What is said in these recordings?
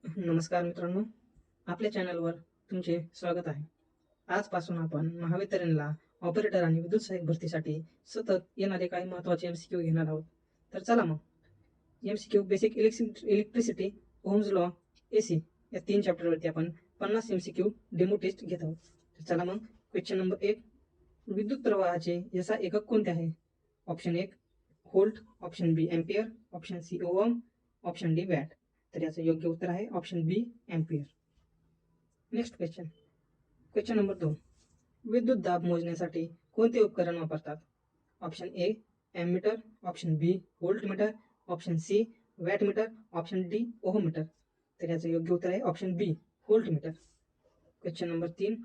नमस्कार मित्रांनो, आपल्या चॅनलवर तुमचे स्वागत आहे. आजपासून आपण महावितरणला ऑपरेटर आणि विद्युत सहाय्यक भरतीसाठी सतत येणारे काही महत्त्वाचे MCQ घेणार आहोत. तर चला मग MCQ basic electricity, ohm's law, AC या 3 चॅप्टरवरती आपण 50 MCQ डेमो टेस्ट घेत आहोत. तर चला मग क्वेश्चन नंबर 1, विद्युत प्रवाहाचे SI एकक कोणते आहे? Option 1 volt, option B ampere, option C ohm, option D watt. तर याचं योग्य उत्तर आहे option B ampere. Next question number 2, विद्युत दाब मोजण्यासाठी कोणते उपकरण वापरतात? Option A ammeter, option B voltmeter, option C wattmeter, option D ohmmeter. तर याचं योग्य उत्तर आहे option B voltmeter. Question number 3,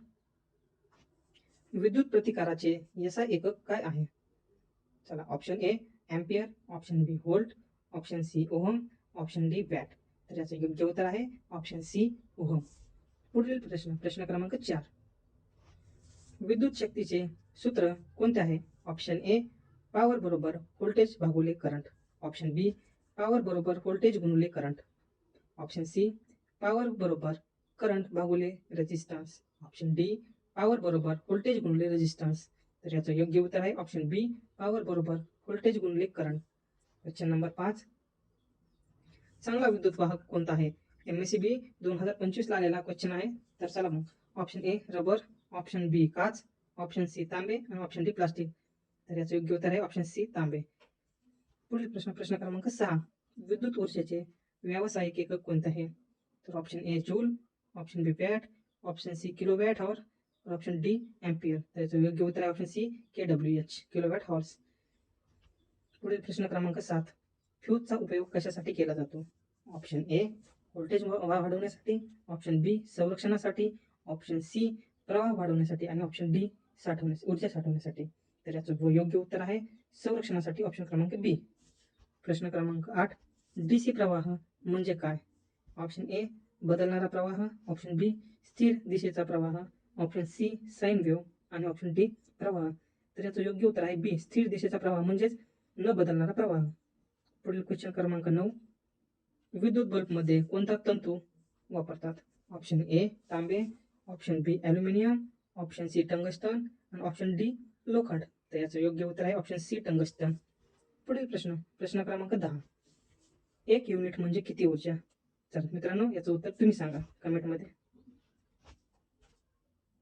विद्युत प्रतिकाराचे SI एकक काय आहे? चला, option A ampere, option B volt, option C ohm, option D watt. तर याचं योग्य उत्तर आहे ऑप्शन सी ओहम. पुढील प्रश्न क्रमांक 4, विद्युत शक्तीचे सूत्र कोणते आहे? ऑप्शन ए पॉवर बरोबर व्होल्टेज भागुले करंट, ऑप्शन बी पॉवर बरोबर व्होल्टेज गुणिले करंट, ऑप्शन सी पॉवर बरोबर करंट भागुले रेजिस्टन्स, ऑप्शन डी पॉवर बरोबर व्होल्टेज गुणिले रेजिस्टन्स. तर याचं योग्य उत्तर आहे ऑप्शन बी पॉवर बरोबर व्होल्टेज गुणिले करंट. क्वेश्चन नंबर 5, चांगला विद्युत वाहक कोणता आहे? MSCB 2025 आलेला क्वेश्चन आहे. तर चला मग, ऑप्शन ए रबर, ऑप्शन बी काच, ऑप्शन सी तांबे आणि ऑप्शन डी प्लास्टिक. तर याचं योग्य उत्तर आहे ऑप्शन सी तांबे. पुढील प्रश्न क्रमांक 6, विद्युत ऊर्जेचे व्यावसायिक एकक कोणते आहे? तर option A joule, option B watt, option C kilowatt hour, option D ampere. तर याचं योग्य उत्तर आहे option C KWH, kilowatt hours. पुढील प्रश्न क्रमांक 7, फ्यूजचा उपयोग कशासाठी केला जातो? ऑप्शन ए व्होल्टेज वाढवण्यासाठी, ऑप्शन बी संरक्षणासाठी, ऑप्शन सी प्रवाह वाढवण्यासाठी आणि ऑप्शन डी ऊर्जा साठवण्यासाठी. तर याचं योग्य उत्तर आहे संरक्षणासाठी, ऑप्शन क्रमांक बी. प्रश्न क्रमांक 8, DC प्रवाह म्हणजे काय? ऑप्शन ए बदलणारा प्रवाह, ऑप्शन बी स्थिर दिशेचा प्रवाह, ऑप्शन सी साइन वेव्ह आणि ऑप्शन डी प्रवाह. तर याचं योग्य उत्तर आहे बी स्थिर दिशेचा प्रवाह म्हणजेच न बदलणारा प्रवाह. पुढील क्वेश्चन क्रमांक 9, विद्युत बल्बमध्ये कोणता तंतू वापरतात? ऑप्शन ए तांबे, option B aluminium, option C tungsten आणि ऑप्शन डी लोखंड. तर याचं योग्य उत्तर आहे ऑप्शन सी टंगस्टन. पुढील प्रश्न क्रमांक 10, 1 युनिट म्हणजे किती ऊर्जा? तर मित्रांनो, याचं उत्तर तुम्ही सांगा कमेंटमध्ये.